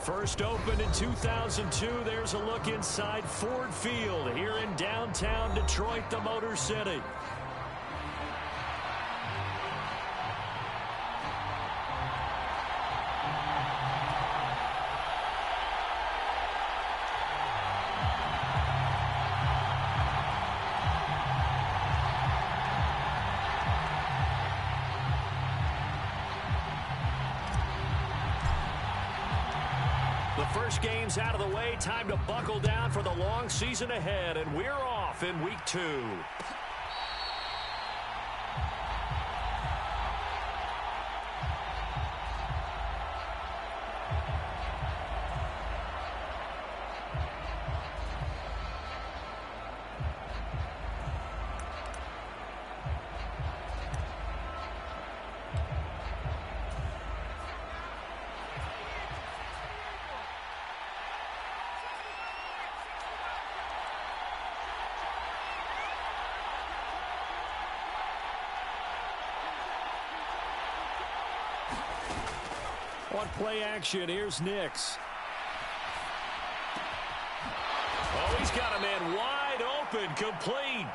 First opened in 2002, there's a look inside Ford Field here in downtown Detroit, the Motor City. The first game's out of the way. Time to buckle down for the long season ahead, and we're off in week 2. On play action, here's Nix. Oh, he's got a man wide open, complete.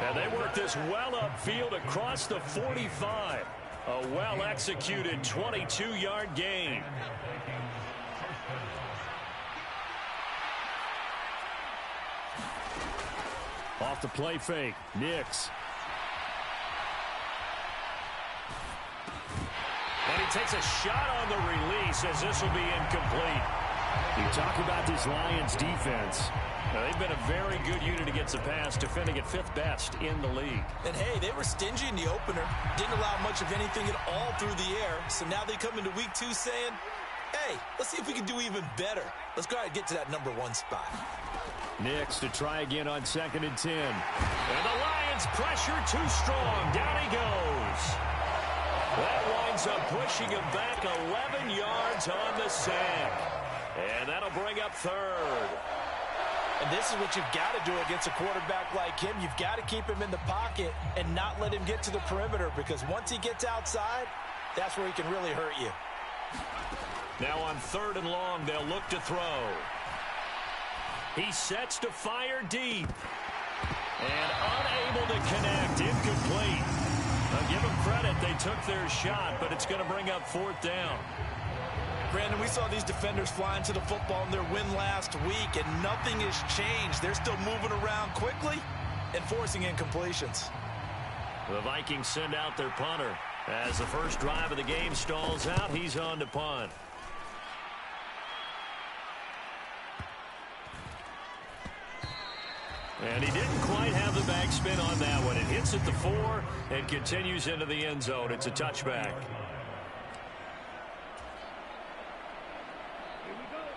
And they work this well upfield across the 45. A well-executed 22-yard gain. Off the play fake, Nix. And he takes a shot on the release as this will be incomplete. You talk about this Lions defense. Now, they've been a very good unit against the pass, defending at 5th best in the league. And, hey, they were stingy in the opener. Didn't allow much of anything at all through the air. So now they come into week 2 saying, hey, let's see if we can do even better. Let's go ahead and get to that number 1 spot. Nix to try again on 2nd and 10. And the Lions pressure too strong. Down he goes. That winds up pushing him back 11 yards on the sack. And that'll bring up 3rd. And this is what you've got to do against a quarterback like him. You've got to keep him in the pocket and not let him get to the perimeter, because once he gets outside, that's where he can really hurt you. Now on 3rd and long, they'll look to throw. He sets to fire deep. And unable to connect. Incomplete. I'll give them credit. They took their shot, but it's going to bring up 4th down. Brandon, we saw these defenders flying to the football in their win last week, and nothing has changed. They're still moving around quickly and forcing incompletions. The Vikings send out their punter. As the first drive of the game stalls out, he's on to punt. And he didn't quite have the backspin on that one. It hits at the 4 and continues into the end zone. It's a touchback.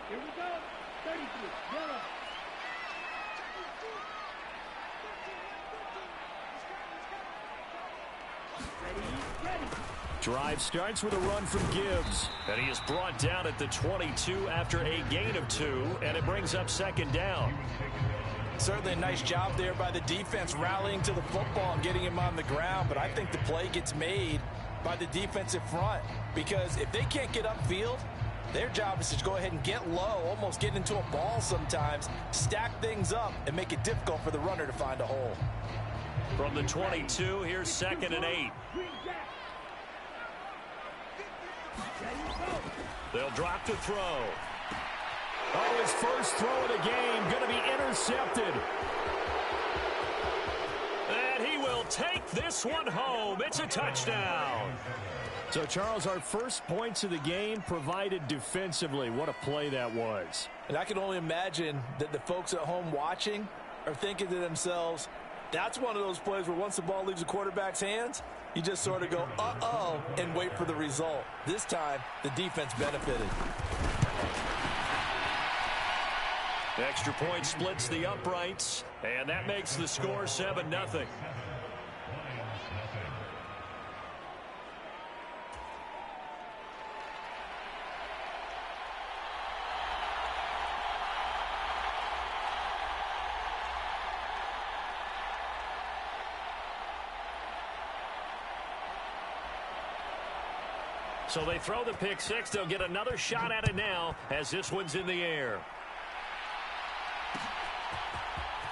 Here we go. 33, yellow. Drive starts with a run from Gibbs. And he is brought down at the 22 after a gain of 2, and it brings up 2nd down. Certainly a nice job there by the defense rallying to the football and getting him on the ground, but I think the play gets made by the defensive front, because if they can't get upfield, their job is to go ahead and get low, almost get into a ball sometimes, stack things up, and make it difficult for the runner to find a hole. From the 22, here's 2nd and 8. They'll drop to throw. Oh, his first throw of the game going to be intercepted. And he will take this one home. It's a touchdown. So, Charles, our first points of the game provided defensively. What a play that was. And I can only imagine that the folks at home watching are thinking to themselves, that's one of those plays where once the ball leaves the quarterback's hands, you just sort of go, uh-oh, and wait for the result. This time, the defense benefited. The extra point splits the uprights, and that makes the score 7-0. So they throw the pick six. They'll get another shot at it now as this one's in the air.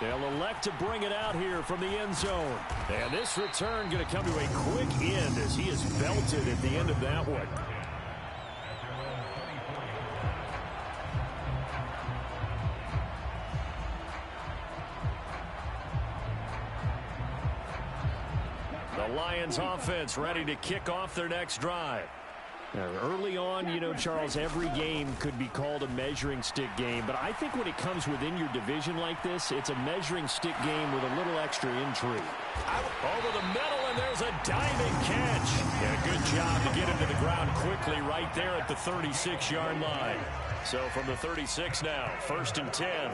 They'll elect to bring it out here from the end zone. And this return going to come to a quick end as he is belted at the end of that one. The Lions offense ready to kick off their next drive. Now, early on, you know, Charles, every game could be called a measuring stick game. But I think when it comes within your division like this, it's a measuring stick game with a little extra intrigue. Over the middle, and there's a diving catch. Yeah, good job to get him to the ground quickly right there at the 36-yard line. So from the 36 now, 1st and 10.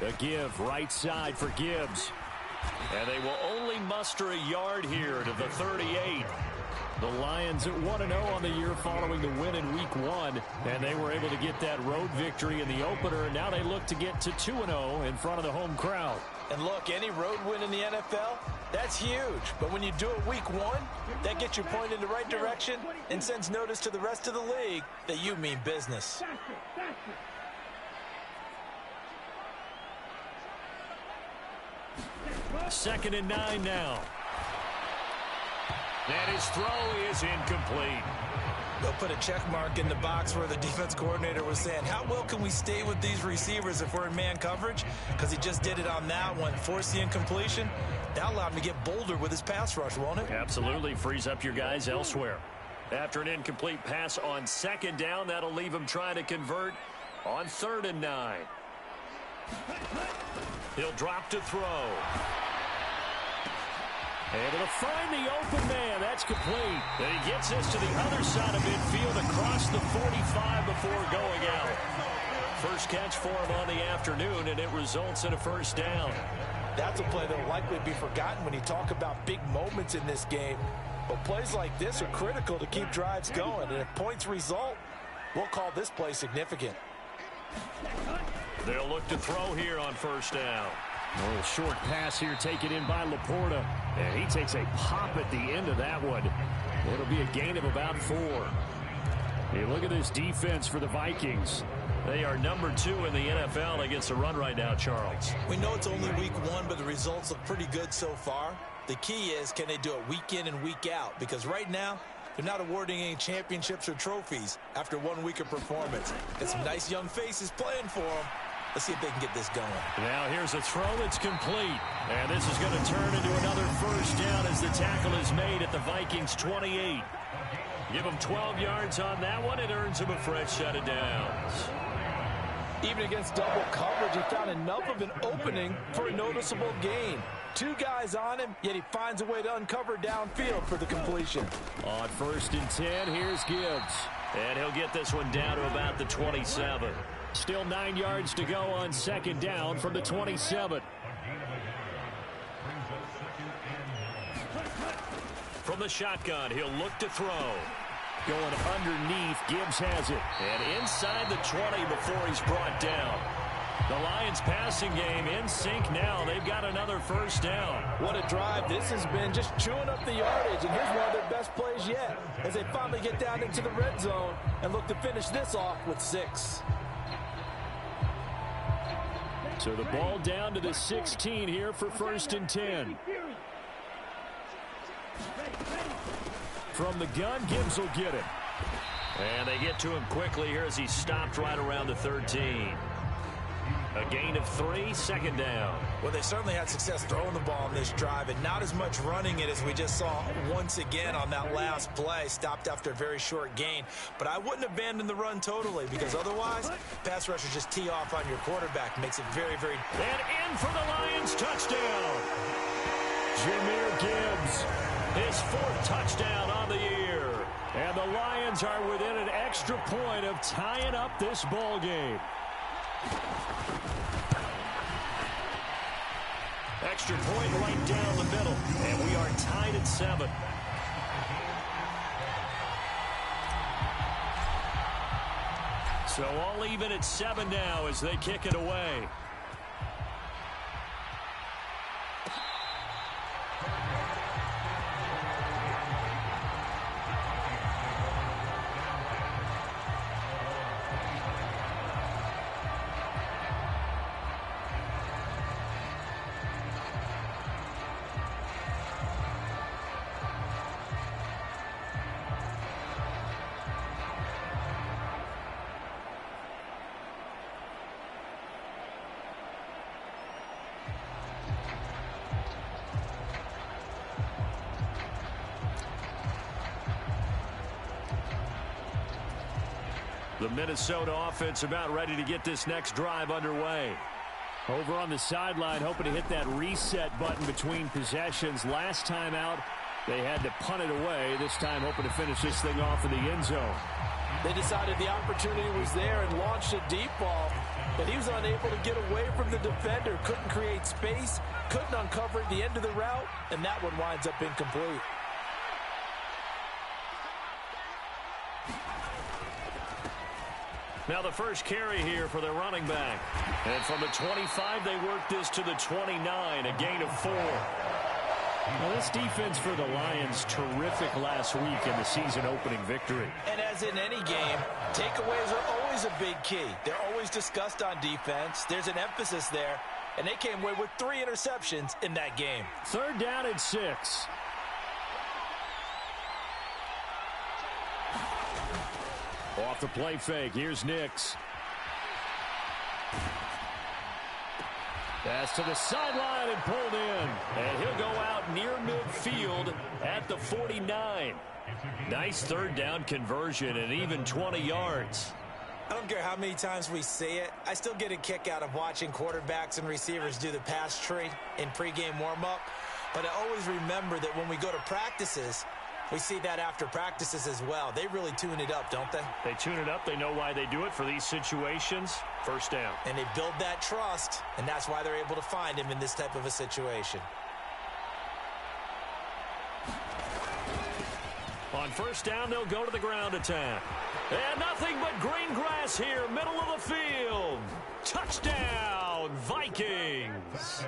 The give right side for Gibbs. And they will only muster a yard here to the 38. The Lions at 1-0 on the year following the win in Week 1. And they were able to get that road victory in the opener. And now they look to get to 2-0 in front of the home crowd. And look, any road win in the NFL, that's huge. But when you do it Week 1, that gets you pointed in the right direction and sends notice to the rest of the league that you mean business. Second and 9 now. And his throw is incomplete. They'll put a check mark in the box where the defense coordinator was saying, how well can we stay with these receivers if we're in man coverage? Because he just did it on that one. Force the incompletion. That'll allow him to get bolder with his pass rush, won't it? Absolutely. Frees up your guys elsewhere. After an incomplete pass on 2nd down, that'll leave him trying to convert on 3rd and 9. He'll drop to throw. Able to find the open man. That's complete. And he gets this to the other side of midfield across the 45 before going out. First catch for him on the afternoon, and it results in a 1st down. That's a play that will likely be forgotten when you talk about big moments in this game. But plays like this are critical to keep drives going. And if points result, we'll call this play significant. They'll look to throw here on 1st down. A little short pass here taken in by Laporta. And he takes a pop at the end of that one. It'll be a gain of about 4. Hey, look at this defense for the Vikings. They are number 2 in the NFL against the run right now, Charles. We know it's only Week 1, but the results look pretty good so far. The key is, can they do it week in and week out? Because right now, they're not awarding any championships or trophies after 1 week of performance. Got some nice young faces playing for them. Let's see if they can get this going. Now here's a throw that's complete. And this is going to turn into another 1st down as the tackle is made at the Vikings 28. Give him 12 yards on that one. It earns him a fresh set of downs. Even against double coverage, he found enough of an opening for a noticeable gain. 2 guys on him, yet he finds a way to uncover downfield for the completion. On 1st and 10, here's Gibbs. And he'll get this one down to about the 27. Still 9 yards to go on 2nd down from the 27. From the shotgun, he'll look to throw. Going underneath, Gibbs has it. And inside the 20 before he's brought down. The Lions passing game in sync now. They've got another 1st down. What a drive this has been, just chewing up the yardage. And here's one of their best plays yet as they finally get down into the red zone and look to finish this off with 6. So the ball down to the 16 here for 1st and 10. From the gun, Gibbs will get it. And they get to him quickly here as he stopped right around the 13. A gain of 3, 2nd down. Well, they certainly had success throwing the ball on this drive and not as much running it as we just saw once again on that last play. Stopped after a very short gain. But I wouldn't abandon the run totally because otherwise, pass rushers just tee off on your quarterback. Makes it very, very... And in for the Lions touchdown. Jahmyr Gibbs, his 4th touchdown on the year. And the Lions are within an extra point of tying up this ball game. Extra point right down the middle. And we are tied at 7. So all even at 7 now as they kick it away. The Minnesota offense about ready to get this next drive underway. Over on the sideline, hoping to hit that reset button between possessions. Last time out, they had to punt it away. This time, hoping to finish this thing off in the end zone. They decided the opportunity was there and launched a deep ball, but he was unable to get away from the defender. Couldn't create space, couldn't uncover the end of the route, and that one winds up incomplete. Now the first carry here for their running back. And from the 25, they work this to the 29, a gain of 4. Well, this defense for the Lions, terrific last week in the season opening victory. And as in any game, takeaways are always a big key. They're always discussed on defense. There's an emphasis there, and they came away with 3 interceptions in that game. 3rd down and 6. Off the play fake, here's Nix. Pass to the sideline and pulled in. And he'll go out near midfield at the 49. Nice 3rd down conversion and even 20 yards. I don't care how many times we see it. I still get a kick out of watching quarterbacks and receivers do the pass tree in pregame warm-up. But I always remember that when we go to practices, we see that after practices as well. They really tune it up, don't they? They tune it up. They know why they do it for these situations. 1st down. And they build that trust, and that's why they're able to find him in this type of a situation. On 1st down, they'll go to the ground attack. And nothing but green grass here, middle of the field. Touchdown, Vikings.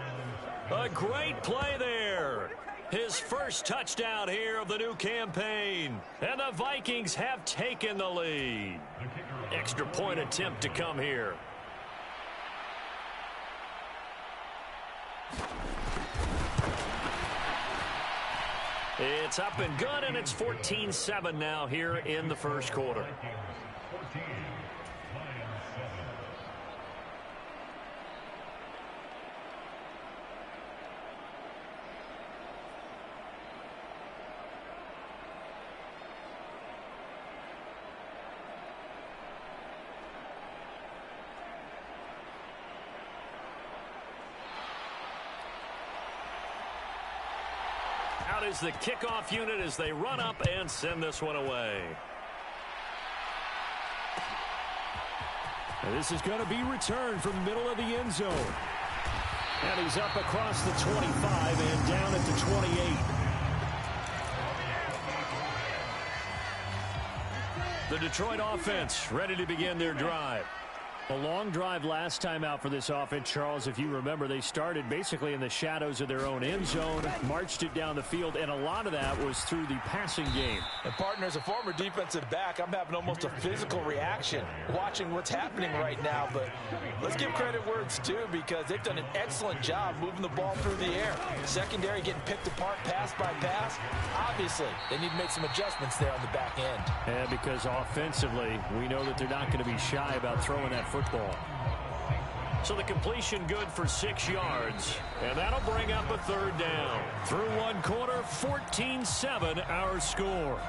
A great play there. His first touchdown here of the new campaign. And the Vikings have taken the lead. Extra point attempt to come here. It's up and good, and it's 14-7 now here in the first quarter. Out is the kickoff unit as they run up and send this one away. And this is going to be returned from the middle of the end zone. And he's up across the 25 and down at the 28. The Detroit offense ready to begin their drive. A long drive last time out for this offense, Charles. If you remember, they started basically in the shadows of their own end zone, marched it down the field, and a lot of that was through the passing game. And partner, as a former defensive back, I'm having almost a physical reaction watching what's happening right now. But let's give credit where it's due, because they've done an excellent job moving the ball through the air. Secondary getting picked apart pass by pass. Obviously, they need to make some adjustments there on the back end. And because offensively, we know that they're not going to be shy about throwing that football. So the completion good for 6 yards, and that'll bring up a 3rd down. Through one quarter, 14-7 our score.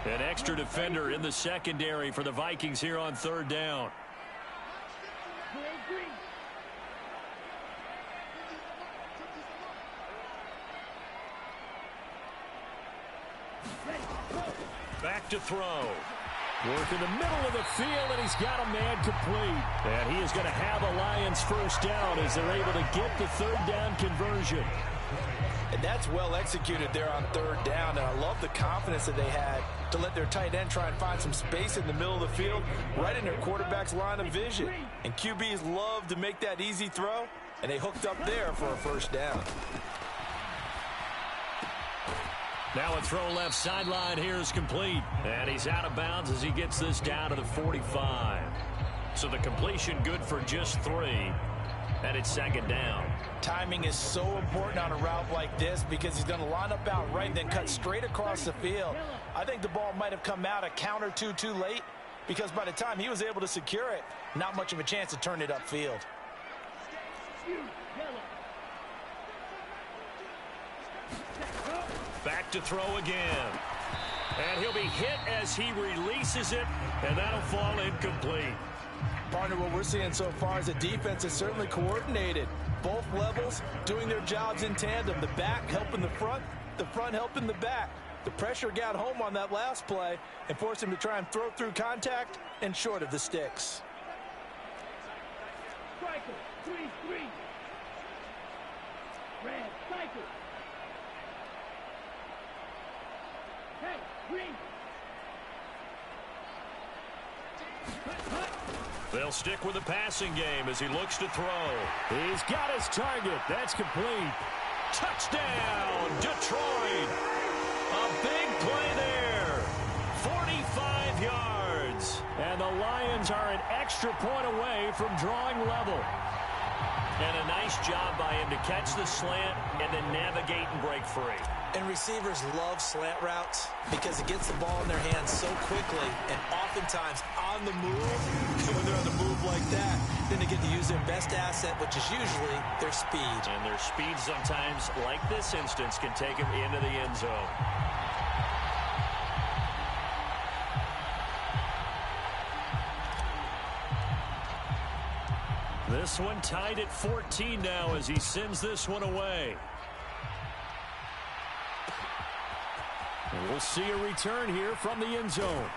An extra defender in the secondary for the Vikings here on 3rd down. Back to throw. Work in the middle of the field, and he's got a man complete. And he is going to have a Lions 1st down as they're able to get the 3rd down conversion. And that's well executed there on 3rd down. And I love the confidence that they had to let their tight end try and find some space in the middle of the field, right in their quarterback's line of vision. And QBs love to make that easy throw, and they hooked up there for a 1st down. Now a throw left sideline here is complete. And he's out of bounds as he gets this down to the 45. So the completion good for just 3. And it's 2nd down. Timing is so important on a route like this, because he's going to line up out right and then cut straight across the field. I think the ball might have come out a count or two too late, because by the time he was able to secure it, not much of a chance to turn it upfield. Back to throw again. And he'll be hit as he releases it, and that'll fall incomplete. Partner, what we're seeing so far is the defense is certainly coordinated. Both levels doing their jobs in tandem. The back helping the front helping the back. The pressure got home on that last play and forced him to try and throw through contact and short of the sticks. Striker, 3-3. Red, cycle. Hey, green. They'll stick with the passing game as he looks to throw. He's got his target. That's complete. Touchdown, Detroit. A big play there. 45 yards. And the Lions are an extra point away from drawing level. And a nice job by him to catch the slant and then navigate and break free. And receivers love slant routes because it gets the ball in their hands so quickly and oftentimes on the move. When they're on the move like that, then they get to use their best asset, which is usually their speed. And their speed sometimes, like this instance, can take them into the end zone. This one tied at 14 now as he sends this one away. And we'll see a return here from the end zone.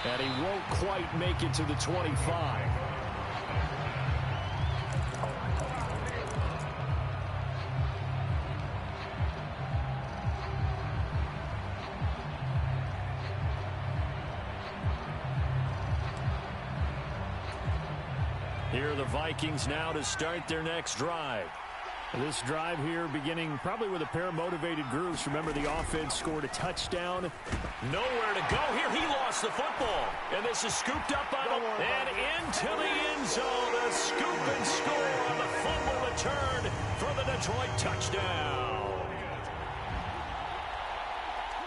And he won't quite make it to the 25. Here are the Vikings now to start their next drive. This drive here beginning probably with a pair of motivated groups. Remember, the offense scored a touchdown. Nowhere to go here. He lost the football. And this is scooped up by the... And into the end zone. A scoop and score on the fumble return for the Detroit touchdown.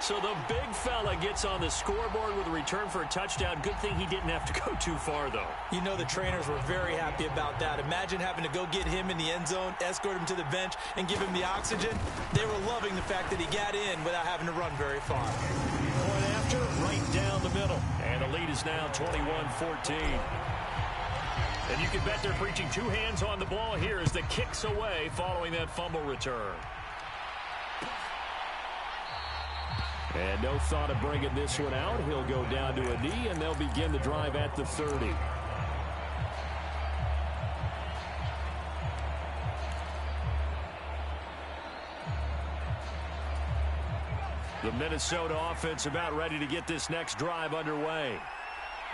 So the big fella gets on the scoreboard with a return for a touchdown. Good thing he didn't have to go too far, though. You know the trainers were very happy about that. Imagine having to go get him in the end zone, escort him to the bench, and give him the oxygen. They were loving the fact that he got in without having to run very far. Point after, right down the middle. And the lead is now 21-14. And you can bet they're preaching two hands on the ball here as the kick's away following that fumble return. And no thought of bringing this one out. He'll go down to a knee, and they'll begin the drive at the 30. The Minnesota offense about ready to get this next drive underway.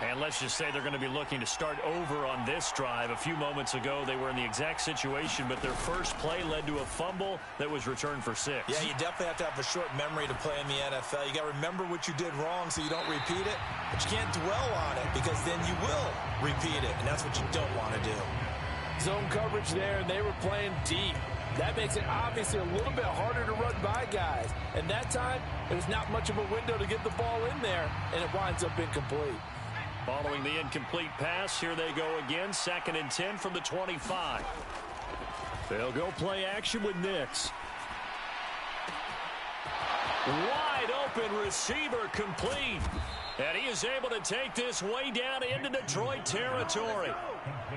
And let's just say they're going to be looking to start over on this drive. A few moments ago, they were in the exact situation, but their first play led to a fumble that was returned for 6. Yeah, you definitely have to have a short memory to play in the NFL. You got to remember what you did wrong so you don't repeat it, but you can't dwell on it because then you will repeat it, and that's what you don't want to do. Zone coverage there, and they were playing deep. That makes it obviously a little bit harder to run by guys. And that time, there's not much of a window to get the ball in there, and it winds up incomplete. Following the incomplete pass, here they go again. 2nd and 10 from the 25. They'll go play action with Nix. Wide open receiver complete. And he is able to take this way down into Detroit territory.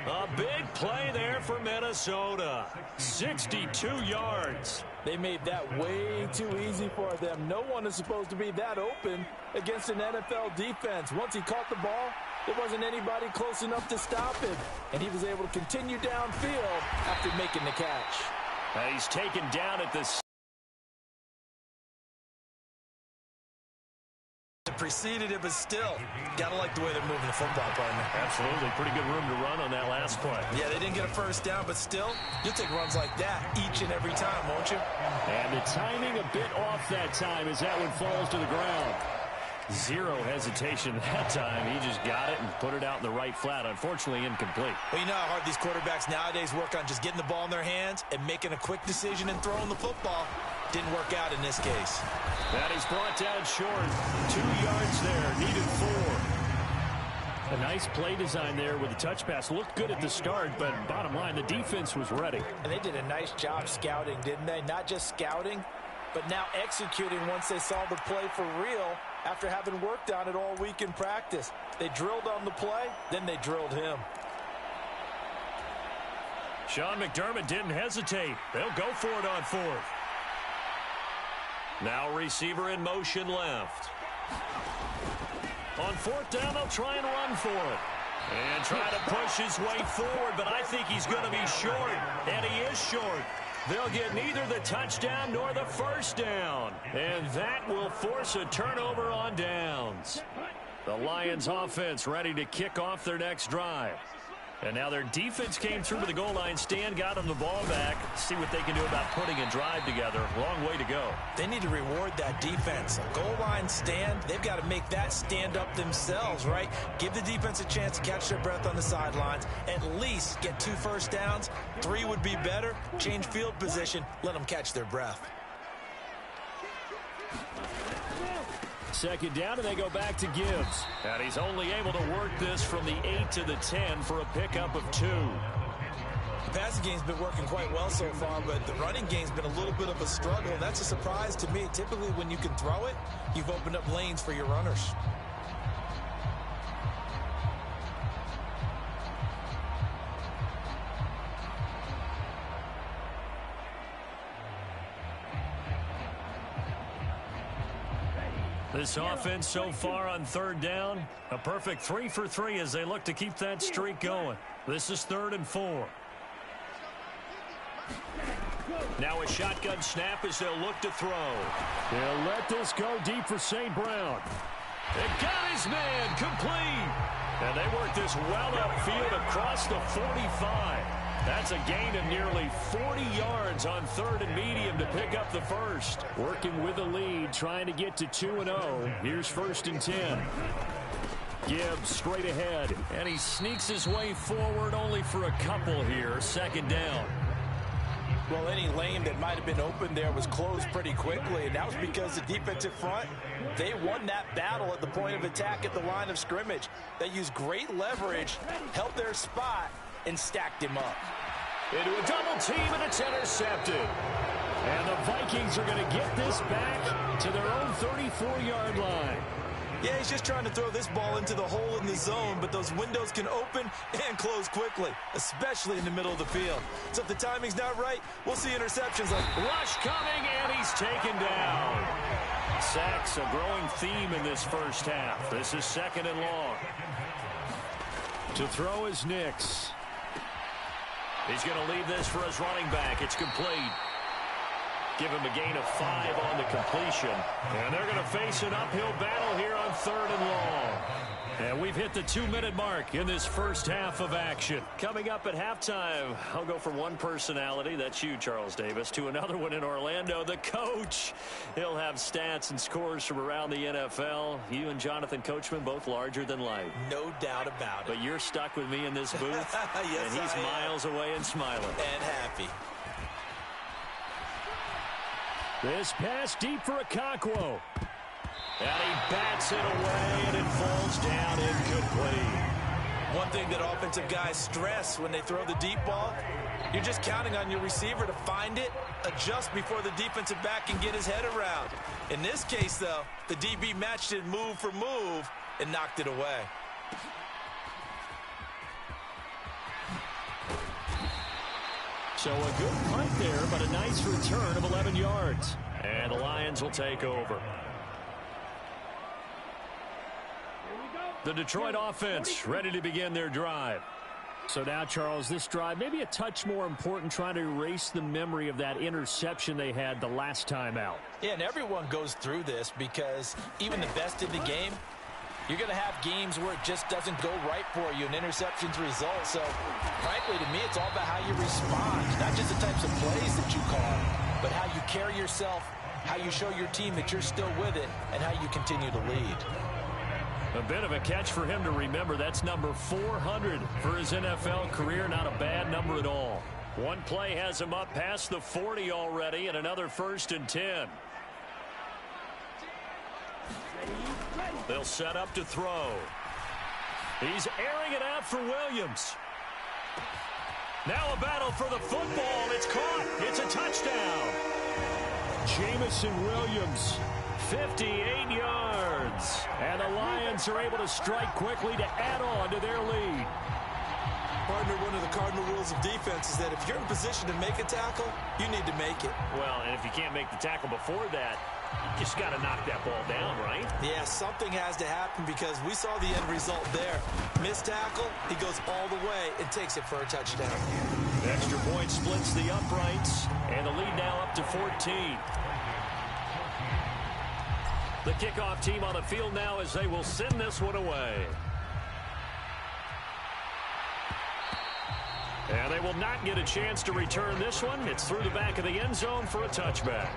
A big play there for Minnesota. 62 yards. They made that way too easy for them. No one is supposed to be that open against an NFL defense. Once he caught the ball, there wasn't anybody close enough to stop him. And he was able to continue downfield after making the catch. And he's taken down at the... Preceded it, but still, gotta like the way they're moving the football, partner. Absolutely. Pretty good room to run on that last play. Yeah, they didn't get a first down, but still, you'll take runs like that each and every time, won't you? And the timing a bit off that time as that one falls to the ground. Zero hesitation that time. He just got it and put it out in the right flat. Unfortunately, incomplete. Well, you know how hard these quarterbacks nowadays work on just getting the ball in their hands and making a quick decision and throwing the football. Didn't work out in this case. That is brought down short. 2 yards there. Needed 4. A nice play design there with the touch pass. Looked good at the start, but bottom line, the defense was ready. And they did a nice job scouting, didn't they? Not just scouting, but now executing once they saw the play for real after having worked on it all week in practice. They drilled on the play, then they drilled him. Sean McDermott didn't hesitate. They'll go for it on fourth. Now receiver in motion left. On fourth down, they'll try and run for it. And try to push his way forward, but I think he's going to be short. And he is short. They'll get neither the touchdown nor the first down. And that will force a turnover on downs. The Lions offense ready to kick off their next drive. And now their defense came through to the goal line stand, got them the ball back. See what they can do about putting a drive together. Long way to go. They need to reward that defense. A goal line stand, they've got to make that stand up themselves, right? Give the defense a chance to catch their breath on the sidelines. At least get 2 first downs. 3 would be better. Change field position. Let them catch their breath. Second down, and they go back to Gibbs. And he's only able to work this from the 8 to the 10 for a pickup of 2. The passing game's been working quite well so far, but the running game's been a little bit of a struggle, and that's a surprise to me. Typically, when you can throw it, you've opened up lanes for your runners. This offense so far on third down, a perfect 3 for 3 as they look to keep that streak going. This is 3rd and 4. Now a shotgun snap as they'll look to throw. They'll let this go deep for St. Brown. They got his man complete. And they work this well upfield across the 45. That's a gain of nearly 40 yards on 3rd and medium to pick up the first. Working with the lead, trying to get to 2-0. Here's 1st and 10. Gibbs straight ahead, and he sneaks his way forward only for a couple here. 2nd down. Well, any lane that might have been open there was closed pretty quickly, and that was because the defensive front, they won that battle at the point of attack at the line of scrimmage. They used great leverage, held their spot, and stacked him up. Into a double team, and it's intercepted. And the Vikings are going to get this back to their own 34-yard line. Yeah, he's just trying to throw this ball into the hole in the zone, but those windows can open and close quickly, especially in the middle of the field. So if the timing's not right, we'll see interceptions like rush coming, and he's taken down. Sacks, a growing theme in this first half. This is 2nd and long. To throw is Nix. He's going to leave this for his running back. It's complete. Give him a gain of 5 on the completion. And they're going to face an uphill battle here on 3rd and long. And we've hit the 2-minute mark in this first half of action. Coming up at halftime, I'll go from one personality, that's you, Charles Davis, to another one in Orlando, the coach. He'll have stats and scores from around the NFL. You and Jonathan Coachman, both larger than life. No doubt about it. But you're stuck with me in this booth. Yes, and he's miles away and smiling. And happy. This pass deep for Okonkwo. And he bats it away, and it falls down incomplete. One thing that offensive guys stress when they throw the deep ball, you're just counting on your receiver to find it, adjust before the defensive back can get his head around. In this case, though, the DB matched it move for move and knocked it away. So a good punt there, but a nice return of 11 yards. And the Lions will take over. The Detroit offense ready to begin their drive. So now, Charles, this drive maybe a touch more important, trying to erase the memory of that interception they had the last time out. Yeah, and everyone goes through this because even the best in the game, you're going to have games where it just doesn't go right for you, and interceptions result. So, frankly, to me, it's all about how you respond, not just the types of plays that you call, but how you carry yourself, how you show your team that you're still with it, and how you continue to lead. A bit of a catch for him to remember. That's number 400 for his NFL career. Not a bad number at all. One play has him up past the 40 already, and another 1st and 10. They'll set up to throw. He's airing it out for Williams. Now a battle for the football. It's caught. It's a touchdown. Jamison Williams. 58 yards. And the Lions are able to strike quickly to add on to their lead. Partner, one of the cardinal rules of defense is that if you're in position to make a tackle, you need to make it. Well, and if you can't make the tackle before that, you just got to knock that ball down, right? Yeah, something has to happen because we saw the end result there. Missed tackle, he goes all the way and takes it for a touchdown. The extra point splits the uprights, and the lead now up to 14. The kickoff team on the field now as they will send this one away. And they will not get a chance to return this one. It's through the back of the end zone for a touchback.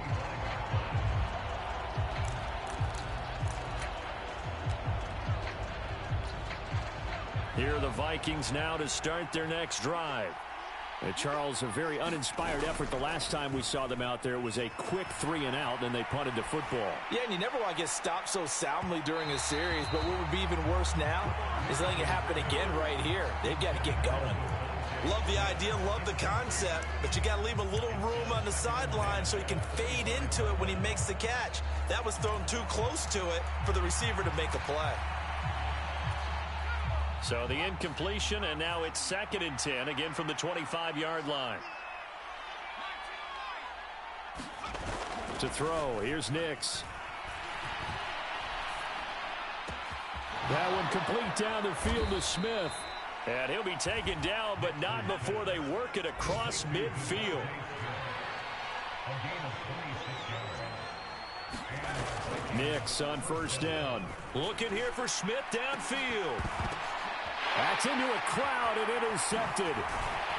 Here are the Vikings now to start their next drive. And Charles, a very uninspired effort the last time we saw them out there. It was a quick 3-and-out, and they punted the football. Yeah, and you never want to get stopped so soundly during a series, but what would be even worse now is letting it happen again right here. They've got to get going. Love the idea, love the concept, but you got to leave a little room on the sideline so he can fade into it when he makes the catch. That was thrown too close to it for the receiver to make a play. So the incompletion, and now it's 2nd and 10, again from the 25-yard line. To throw, here's Nix. That one complete down the field to Smith. And he'll be taken down, but not before they work it across midfield. Nix on first down. Looking here for Smith downfield. That's into a crowd and intercepted.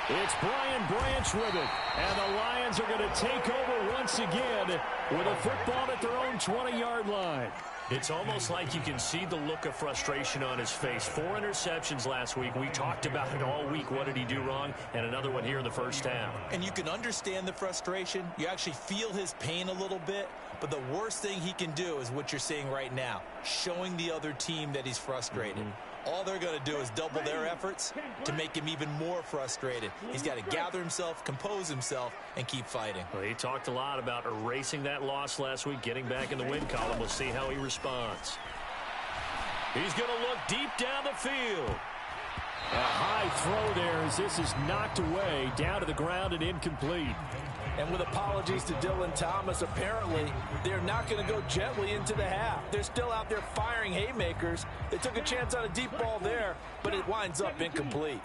It's Brian Branch with it. And the Lions are going to take over once again with a football at their own 20-yard line. It's almost like you can see the look of frustration on his face. 4 interceptions last week. We talked about it all week. What did he do wrong? And another one here in the first half. And you can understand the frustration. You actually feel his pain a little bit. But the worst thing he can do is what you're seeing right now, showing the other team that he's frustrated. All they're going to do is double their efforts to make him even more frustrated. He's got to gather himself, compose himself, and keep fighting. Well, he talked a lot about erasing that loss last week, getting back in the win column. We'll see how he responds. He's going to look deep down the field. A high throw there as this is knocked away, down to the ground and incomplete. And with apologies to Dylan Thomas, apparently they're not going to go gently into the half. They're still out there firing haymakers. They took a chance on a deep ball there, but it winds up incomplete.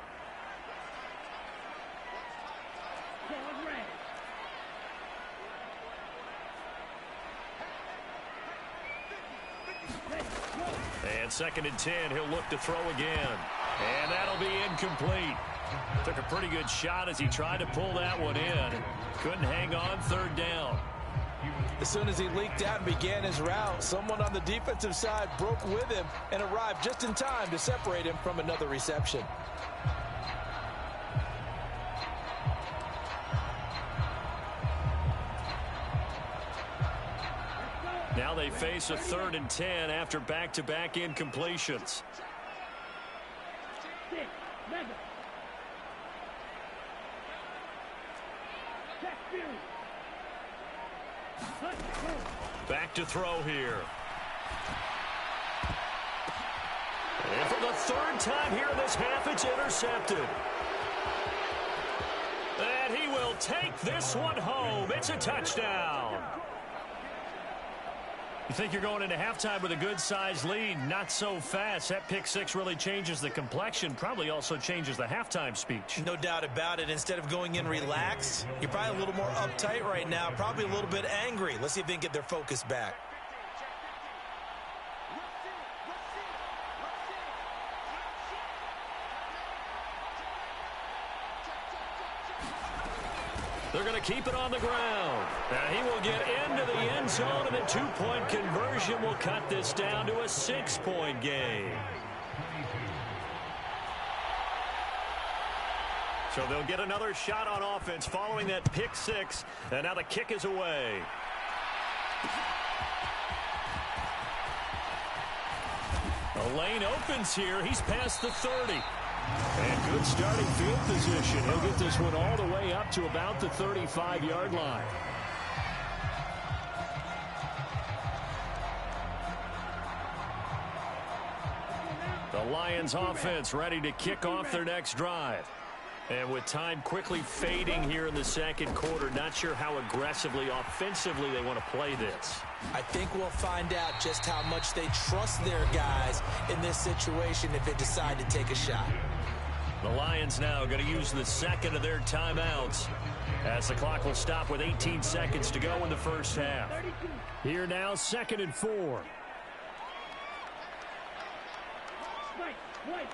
And 2nd and 10, he'll look to throw again. And that'll be incomplete. Took a pretty good shot as he tried to pull that one in. Couldn't hang on 3rd down. As soon as he leaked out and began his route, someone on the defensive side broke with him and arrived just in time to separate him from another reception. Now they face a 3rd and 10 after back-to-back incompletions. Back to throw here. And for the 3rd time here in this half, it's intercepted. And he will take this one home. It's a touchdown. You think you're going into halftime with a good-sized lead. Not so fast. That pick 6 really changes the complexion. Probably also changes the halftime speech. No doubt about it. Instead of going in relaxed, you're probably a little more uptight right now. Probably a little bit angry. Let's see if they can get their focus back. They're going to keep it on the ground. Now he will get into the end zone, and the 2-point conversion will cut this down to a 6-point game. So they'll get another shot on offense following that pick 6, and now the kick is away. The lane opens here. He's past the 30. And good starting field position. He'll get this one all the way up to about the 35-yard line. Lions offense ready to kick off their next drive. And with time quickly fading here in the second quarter, not sure how aggressively, offensively they want to play this. I think we'll find out just how much they trust their guys in this situation if they decide to take a shot. The Lions now going to use the second of their timeouts as the clock will stop with 18 seconds to go in the first half. Here now, 2nd and 4. Right, right.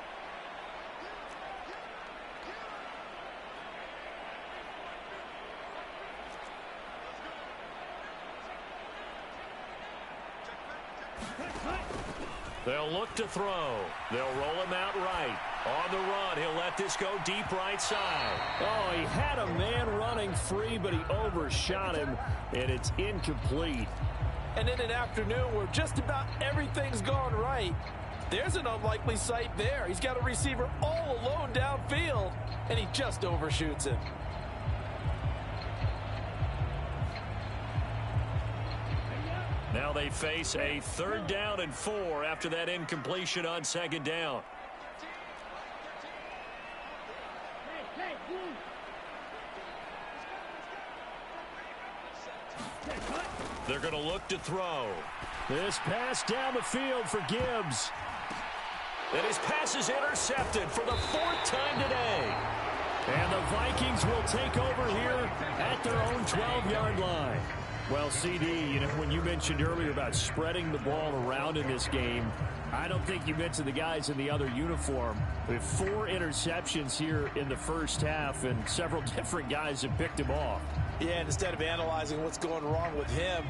They'll look to throw. They'll roll him out right. On the run, he'll let this go deep right side. Oh, he had a man running free, but he overshot him, and it's incomplete. And in an afternoon where just about everything's gone right, there's an unlikely sight there. He's got a receiver all alone downfield, and he just overshoots him. Now they face a 3rd down and 4 after that incompletion on 2nd down. Hey, move. They're going to look to throw. This pass down the field for Gibbs. And his pass is intercepted for the 4th time today. And the Vikings will take over here at their own 12-yard line. Well, CD, you know, when you mentioned earlier about spreading the ball around in this game, I don't think you mentioned the guys in the other uniform. We have 4 interceptions here in the first half, and several different guys have picked him off. Yeah, and instead of analyzing what's going wrong with him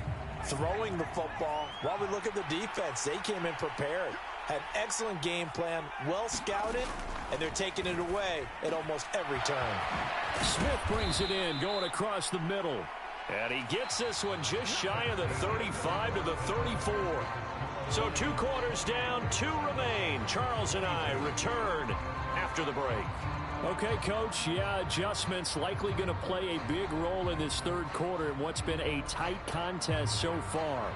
throwing the football, while we look at the defense, they came in prepared. Had an excellent game plan, well scouted, and they're taking it away at almost every turn. Smith brings it in, going across the middle. And he gets this one just shy of the 35 to the 34. So 2 quarters down, 2 remain. Charles and I return after the break. Okay, Coach, yeah, adjustments likely going to play a big role in this 3rd quarter in what's been a tight contest so far.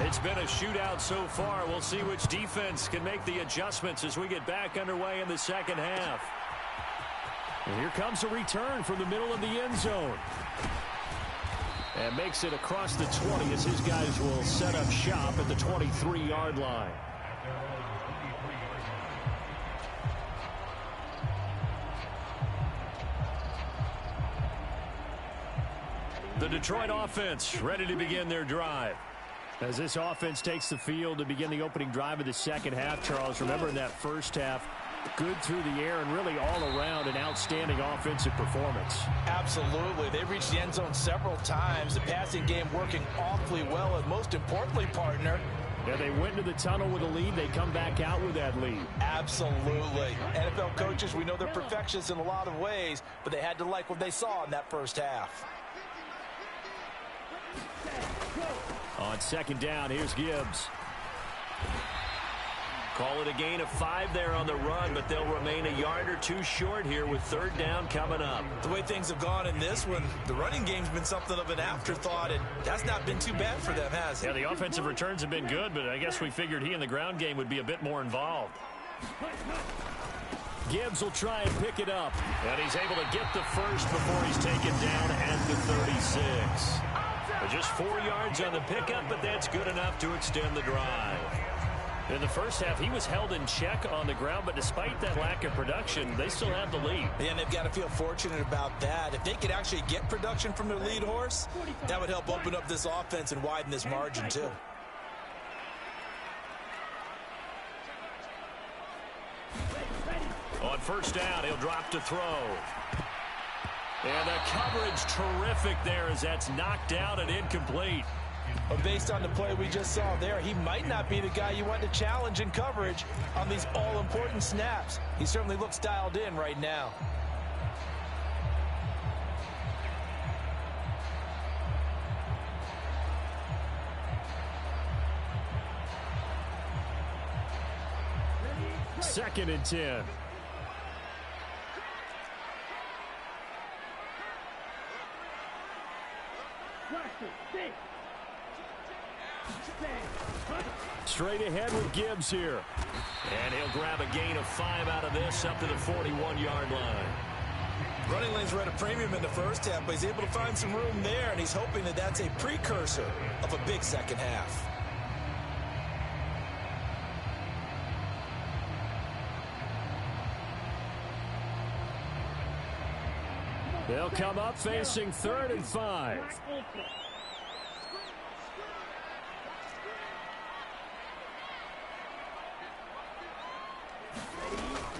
It's been a shootout so far. We'll see which defense can make the adjustments as we get back underway in the second half. And here comes a return from the middle of the end zone. And makes it across the 20 as his guys will set up shop at the 23-yard line. The Detroit offense ready to begin their drive. As this offense takes the field to begin the opening drive of the second half, Charles, remember in that first half, good through the air and really all around an outstanding offensive performance. Absolutely. They reached the end zone several times. The passing game working awfully well, and most importantly, partner, yeah, they went into the tunnel with a lead. They come back out with that lead. Absolutely. NFL coaches, we know they're perfectionists in a lot of ways, but they had to like what they saw in that first half. On 2nd down, here's Gibbs. Call it a gain of 5 there on the run, but they'll remain a yard or 2 short here with 3rd down coming up. The way things have gone in this one, the running game's been something of an afterthought, and that's not been too bad for them, has it? Yeah, the offensive returns have been good, but I guess we figured he in the ground game would be a bit more involved. Gibbs will try and pick it up. And he's able to get the first before he's taken down at the 36. Just 4 yards on the pickup, but that's good enough to extend the drive. In the first half, he was held in check on the ground, but despite that lack of production, they still have the lead. And they've got to feel fortunate about that. If they could actually get production from their lead horse, that would help open up this offense and widen this margin, too. On 1st down, he'll drop to throw. And the coverage terrific there as that's knocked out and incomplete. But based on the play we just saw there, he might not be the guy you want to challenge in coverage on these all-important snaps. He certainly looks dialed in right now. Second and 10. Straight ahead with Gibbs here. And he'll grab a gain of 5 out of this up to the 41-yard line. Running lanes were at a premium in the first half, but he's able to find some room there, and he's hoping that that's a precursor of a big second half. They'll come up facing 3rd and 5.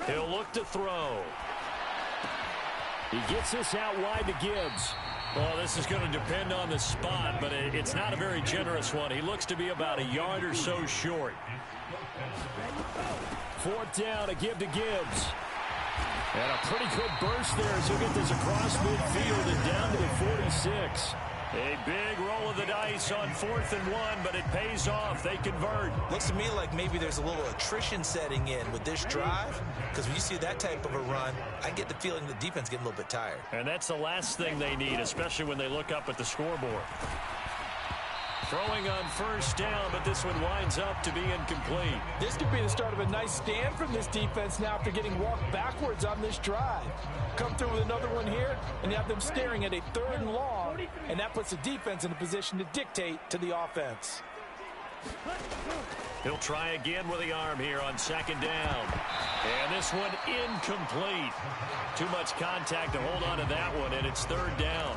He'll look to throw. He gets this out wide to Gibbs. Well, this is going to depend on the spot, but it's not a very generous one. He looks to be about a yard or so short. 4th down, a give to Gibbs. And a pretty good burst there as he'll get this across midfield and down to the 46. A big roll of the dice on 4th and 1, but it pays off. They convert. Looks to me like maybe there's a little attrition setting in with this drive, because when you see that type of a run, I get the feeling the defense getting a little bit tired. And that's the last thing they need, especially when they look up at the scoreboard. Throwing on 1st down, but this one winds up to be incomplete. This could be the start of a nice stand from this defense now after getting walked backwards on this drive. Come through with another one here, and you have them staring at a 3rd and long, and that puts the defense in a position to dictate to the offense. He'll try again with the arm here on 2nd down. And this one incomplete. Too much contact to hold on to that one, and it's 3rd down.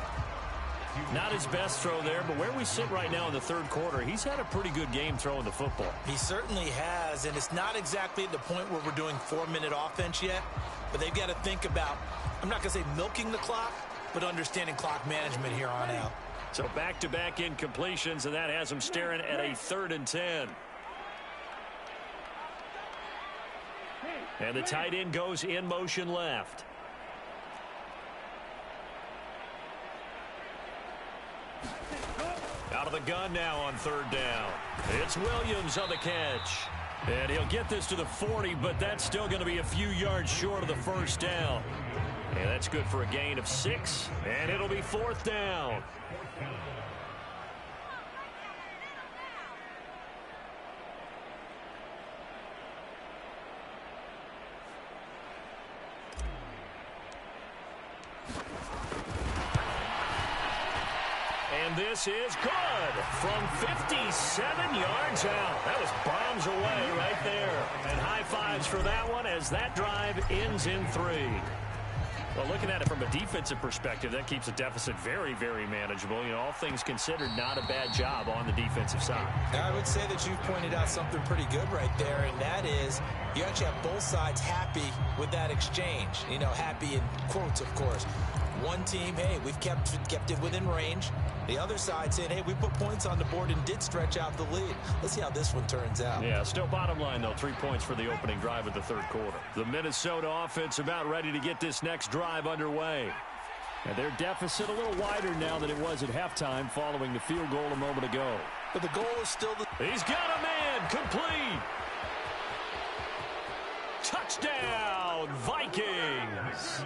Not his best throw there, but where we sit right now in the 3rd quarter, he's had a pretty good game throwing the football. He certainly has, and it's not exactly at the point where we're doing 4-minute offense yet, but they've got to think about, I'm not going to say milking the clock, but understanding clock management here on out. So back-to-back incompletions, and that has him staring at a 3rd and 10. And the tight end goes in motion left. Out of the gun now on 3rd down. It's Williams on the catch. And he'll get this to the 40, but that's still going to be a few yards short of the 1st down. And that's good for a gain of 6, and it'll be 4th down. And this is good from 57 yards out. That was bombs away right there. And high fives for that one as that drive ends in 3. Well, looking at it from a defensive perspective, that keeps the deficit very, very manageable. You know, all things considered, not a bad job on the defensive side. I would say that you've pointed out something pretty good right there, and that is you actually have both sides happy with that exchange. You know, happy in quotes, of course. One team, hey, we've kept it within range. The other side saying, hey, we put points on the board and did stretch out the lead. Let's see how this one turns out. Yeah, still bottom line, though, 3 points for the opening drive of the 3rd quarter. The Minnesota offense about ready to get this next drive underway. And their deficit a little wider now than it was at halftime following the field goal a moment ago. But the goal is still the... He's got a man, complete. Touchdown, Vikings.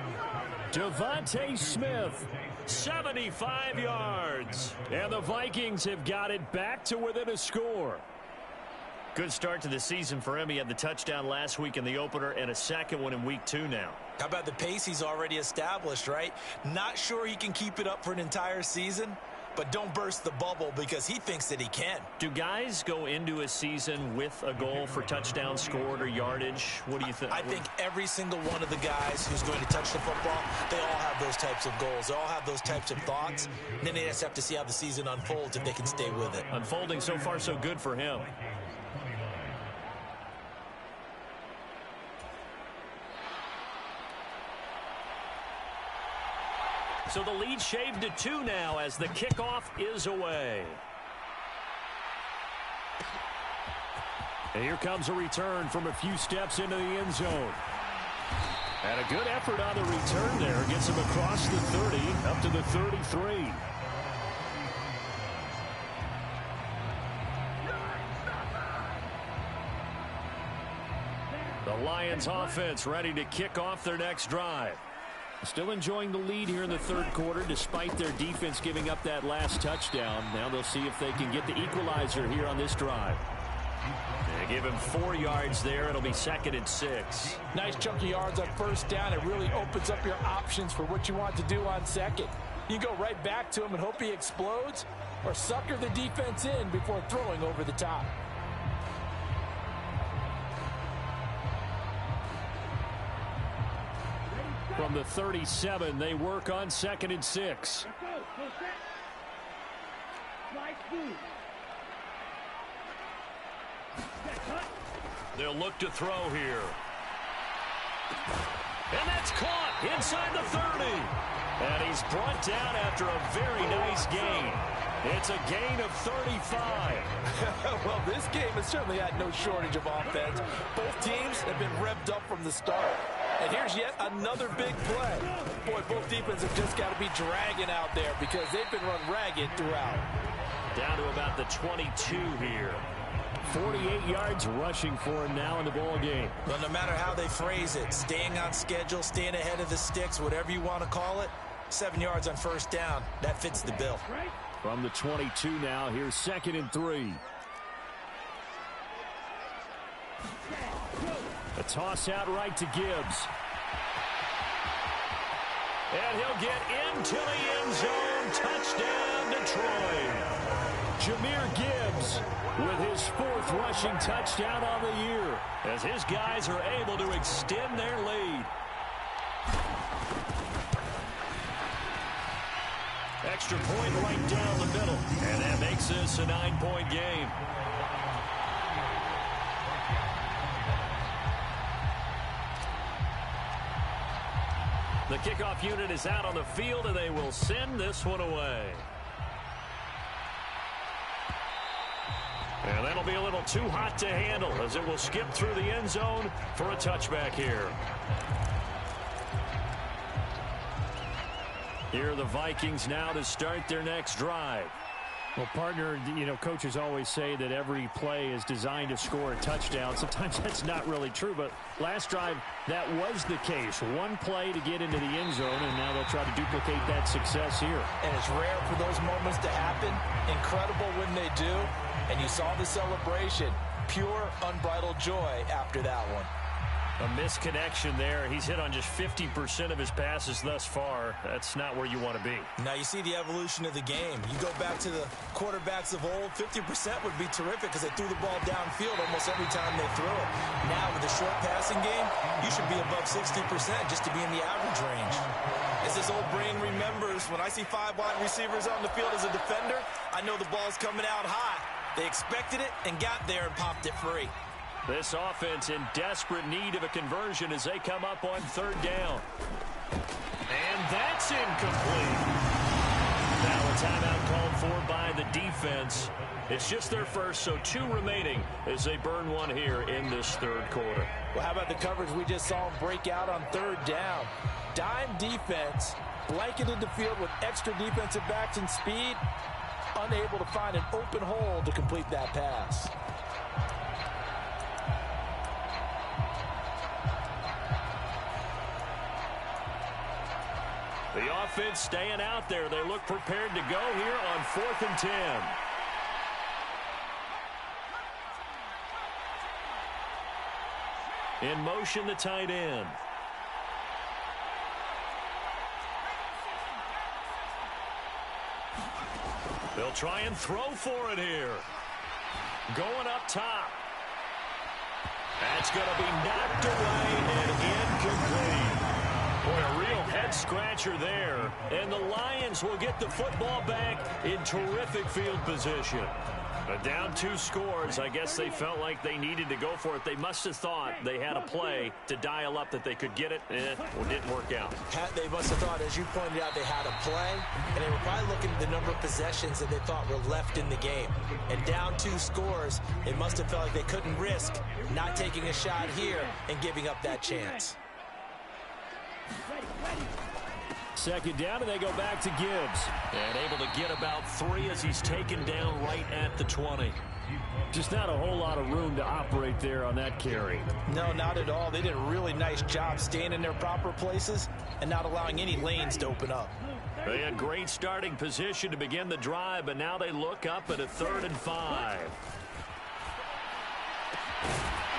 Devontae Smith, 75 yards. And the Vikings have got it back to within a score. Good start to the season for him. He had the touchdown last week in the opener and a second one in week 2 now. How about the pace he's already established, right? Not sure he can keep it up for an entire season, but don't burst the bubble because he thinks that he can. Do guys go into a season with a goal for touchdowns scored or yardage? What do you think? I think every single one of the guys who's going to touch the football, they all have those types of goals. They all have those types of thoughts. And then they just have to see how the season unfolds if they can stay with it. Unfolding so far so good for him. So the lead shaved to 2 now as the kickoff is away. And here comes a return from a few steps into the end zone. And a good effort on the return there. Gets him across the 30, up to the 33. The Lions offense ready to kick off their next drive. Still enjoying the lead here in the third quarter despite their defense giving up that last touchdown. Now they'll see if they can get the equalizer here on this drive. They give him 4 yards there. It'll be 2nd and 6. Nice chunky yards on first down. It really opens up your options for what you want to do on second. You go right back to him and hope he explodes, or sucker the defense in before throwing over the top. From the 37, they work on 2nd and 6. Let's go. Full set. Slide through. Set cut. They'll look to throw here. And that's caught inside the 30. And he's brought down after a very nice gain. It's a gain of 35. Well, this game has certainly had no shortage of offense. Both teams have been revved up from the start. And here's yet another big play. Boy, both defenses have just got to be dragging out there because they've been run ragged throughout. Down to about the 22 here. 48 yards rushing for him now in the ball game. But no matter how they phrase it, staying on schedule, staying ahead of the sticks, whatever you want to call it, 7 yards on first down, that fits the bill. From the 22 now, here's 2nd and 3. A toss out right to Gibbs. And he'll get into the end zone. Touchdown, Detroit. Jahmyr Gibbs with his 4th rushing touchdown on the year, as his guys are able to extend their lead. Extra point right down the middle. And that makes this a 9-point game. The kickoff unit is out on the field, and they will send this one away. And that'll be a little too hot to handle as it will skip through the end zone for a touchback here. Here are the Vikings now to start their next drive. Well, partner, you know, coaches always say that every play is designed to score a touchdown. Sometimes that's not really true, but last drive, that was the case. One play to get into the end zone, and now they'll try to duplicate that success here. And it's rare for those moments to happen. Incredible when they do. And you saw the celebration. Pure, unbridled joy after that one. A misconnection there. He's hit on just 50% of his passes thus far. That's not where you want to be. Now you see the evolution of the game. You go back to the quarterbacks of old, 50% would be terrific because they threw the ball downfield almost every time they threw it. Now with the short passing game, you should be above 60% just to be in the average range. As this old brain remembers, when I see 5 wide receivers on the field as a defender, I know the ball's coming out hot. They expected it and got there and popped it free. This offense in desperate need of a conversion as they come up on 3rd down. And that's incomplete. Now a timeout called for by the defense. It's just their first, so 2 remaining as they burn one here in this 3rd quarter. Well, how about the coverage we just saw him break out on 3rd down? Dime defense, blanketed the field with extra defensive backs and speed, unable to find an open hole to complete that pass. The offense staying out there. They look prepared to go here on 4th and 10. In motion, the tight end. They'll try and throw for it here. Going up top. That's going to be knocked away and incomplete. Boy, a real head-scratcher there. And the Lions will get the football back in terrific field position. But down 2 scores, I guess they felt like they needed to go for it. They must have thought they had a play to dial up that they could get it, and it didn't work out. They must have thought, as you pointed out, they had a play, and they were probably looking at the number of possessions that they thought were left in the game. And down 2 scores, they must have felt like they couldn't risk not taking a shot here and giving up that chance. Ready, ready. Second down, and they go back to Gibbs. And able to get about 3 as he's taken down right at the 20. Just not a whole lot of room to operate there on that carry. No, not at all. They did a really nice job staying in their proper places and not allowing any lanes to open up. They had great starting position to begin the drive, but now they look up at a 3rd and 5.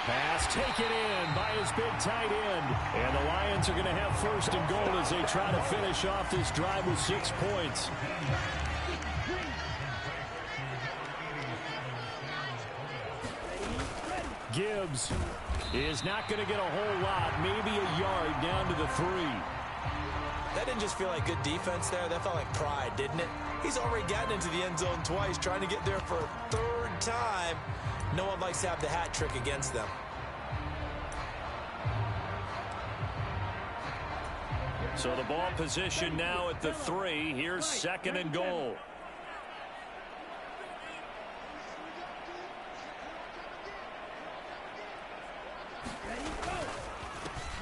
Pass taken in by his big tight end. And the Lions are going to have 1st and goal as they try to finish off this drive with 6 points. Gibbs is not going to get a whole lot, maybe a yard down to the 3. That didn't just feel like good defense there. That felt like pride, didn't it? He's already gotten into the end zone twice, trying to get there for a 3rd time. No one likes to have the hat trick against them. So the ball position now at the 3. Here's 2nd and goal.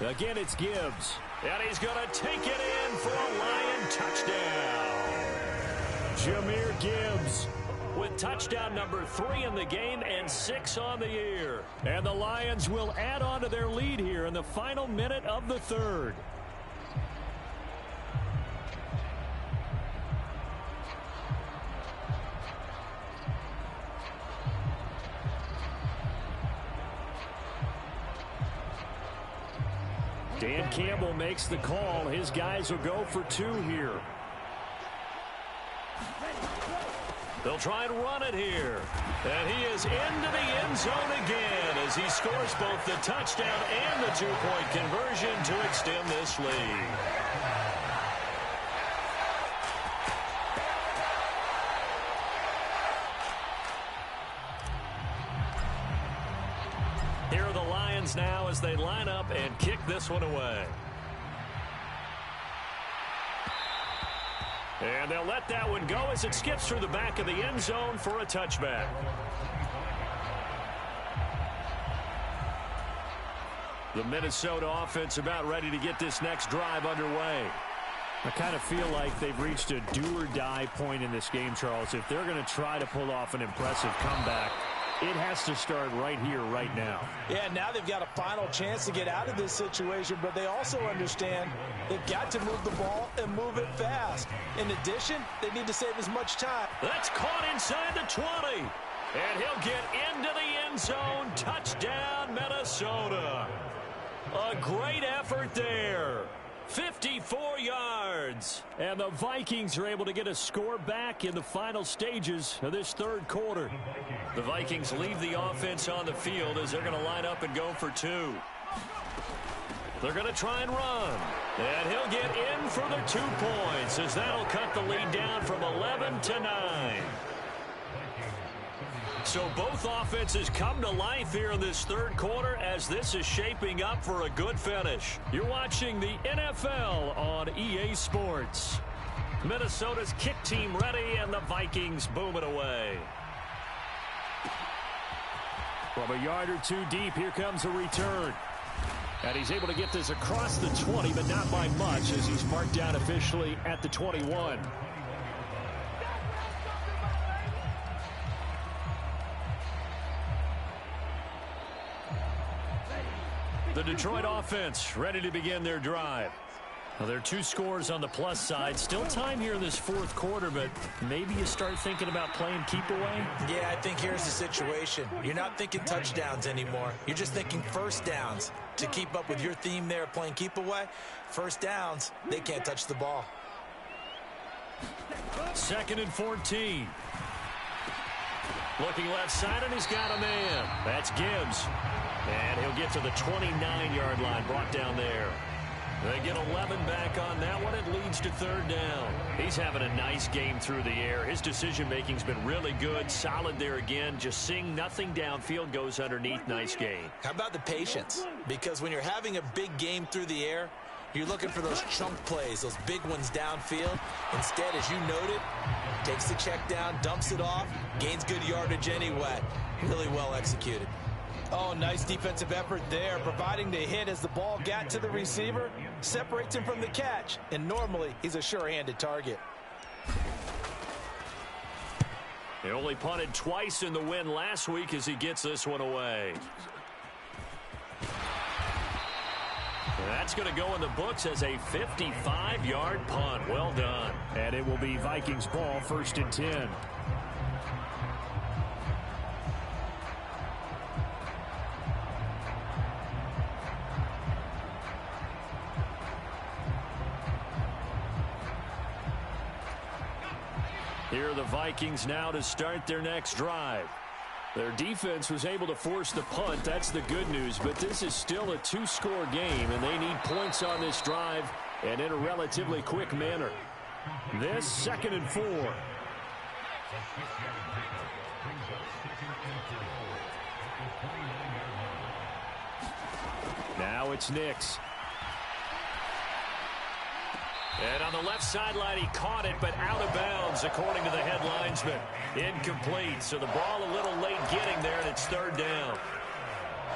Again, it's Gibbs. And he's going to take it in for a Lion touchdown. Jahmyr Gibbs with touchdown number 3 in the game and 6 on the year. And the Lions will add on to their lead here in the final minute of the 3rd. Dan Campbell makes the call. His guys will go for 2 here. They'll try and run it here. And he is into the end zone again as he scores both the touchdown and the 2-point conversion to extend this lead. Here are the Lions now as they line up and kick this one away. And they'll let that one go as it skips through the back of the end zone for a touchback. The Minnesota offense about ready to get this next drive underway. I kind of feel like they've reached a do-or-die point in this game, Charles. If they're going to try to pull off an impressive comeback, it has to start right here, right now. Yeah, now they've got a final chance to get out of this situation, but they also understand they've got to move the ball and move it fast. In addition, they need to save as much time. That's caught inside the 20. And he'll get into the end zone. Touchdown, Minnesota. A great effort there. 54 yards. And the Vikings are able to get a score back in the final stages of this 3rd quarter. The Vikings leave the offense on the field as they're going to line up and go for 2. They're going to try and run. And he'll get in for the 2 points as that'll cut the lead down from 11 to 9. So both offenses come to life here in this 3rd quarter as this is shaping up for a good finish. You're watching the NFL on EA Sports. Minnesota's kick team ready and the Vikings boom it away. From a yard or 2 deep, here comes a return. And he's able to get this across the 20, but not by much as he's marked down officially at the 21. The Detroit offense ready to begin their drive. Well, there are 2 scores on the plus side. Still time here in this 4th quarter, but maybe you start thinking about playing keep away? Yeah, I think here's the situation. You're not thinking touchdowns anymore. You're just thinking 1st downs. To keep up with your theme there, playing keep away, 1st downs, they can't touch the ball. 2nd and 14. Looking left side, and he's got a man. That's Gibbs. And he'll get to the 29-yard line, brought down there. They get 11 back on that one. It leads to 3rd down. He's having a nice game through the air. His decision-making's been really good. Solid there again. Just seeing nothing downfield goes underneath. Nice game. How about the patience? Because when you're having a big game through the air, you're looking for those chunk plays, those big ones downfield. Instead, as you noted, takes the check down, dumps it off, gains good yardage anyway. Really well executed. Oh, nice defensive effort there, providing the hit as the ball got to the receiver, separates him from the catch, and normally he's a sure-handed target. He only punted twice in the win last week as he gets this one away. That's going to go in the books as a 55-yard punt. Well done. And it will be Vikings ball, 1st and 10. Here are the Vikings now to start their next drive. Their defense was able to force the punt. That's the good news. But this is still a 2-score game, and they need points on this drive and in a relatively quick manner. This 2nd and 4. Now it's Nix. And on the left sideline, he caught it, but out of bounds, according to the head linesman. Incomplete, so the ball a little late getting there, and it's 3rd down.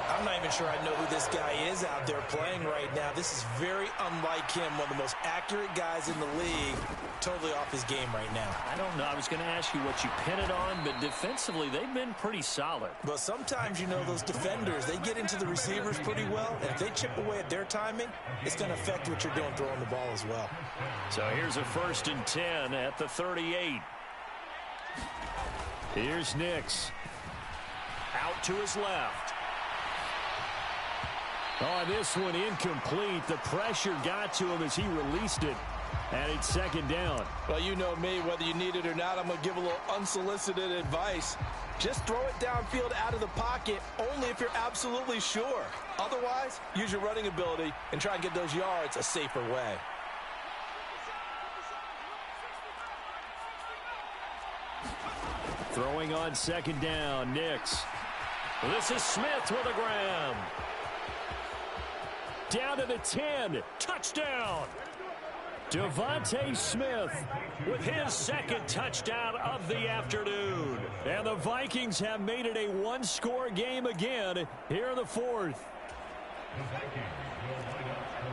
I'm not even sure I know who this guy is out there playing right now. This is very unlike him, one of the most accurate guys in the league. Totally off his game right now. I don't know. I was going to ask you what you pin it on, but defensively, they've been pretty solid. But sometimes, you know, those defenders, they get into the receivers pretty well, and if they chip away at their timing, it's going to affect what you're doing throwing the ball as well. So here's a 1st and 10 at the 38. Here's Nix. Out to his left. Oh, this one incomplete. The pressure got to him as he released it. And it's 2nd down. Well, you know me, whether you need it or not, I'm going to give a little unsolicited advice. Just throw it downfield out of the pocket only if you're absolutely sure. Otherwise, use your running ability and try and get those yards a safer way. Throwing on 2nd down, Nix. This is Smith with a grab. Down to the 10. Touchdown. Devontae Smith with his 2nd touchdown of the afternoon. And the Vikings have made it a 1-score game again here in the 4th.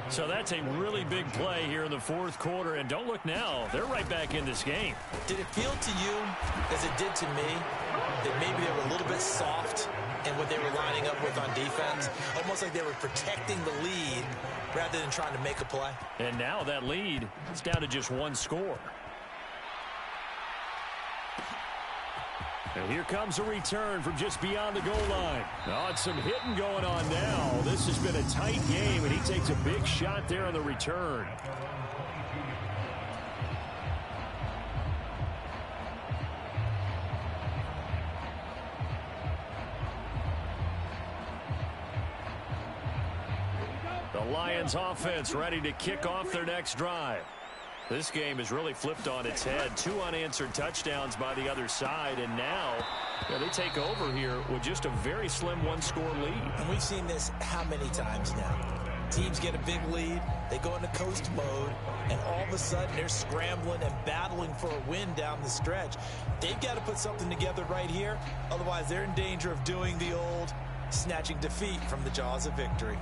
So that's a really big play here in the 4th quarter. And don't look now. They're right back in this game. Did it feel to you, as it did to me, that maybe they were a little bit soft in what they were lining up with on defense? Almost like they were protecting the lead rather than trying to make a play. And now that lead is down to just 1 score. And here comes a return from just beyond the goal line. Oh, it's some hitting going on now. This has been a tight game, and he takes a big shot there on the return. The Lions offense ready to kick off their next drive. This game is really flipped on its head. 2 unanswered touchdowns by the other side, and now they take over here with just a very slim 1-score lead. And we've seen this how many times now? Teams get a big lead, they go into coast mode, and all of a sudden they're scrambling and battling for a win down the stretch. They've got to put something together right here, otherwise they're in danger of doing the old snatching defeat from the jaws of victory.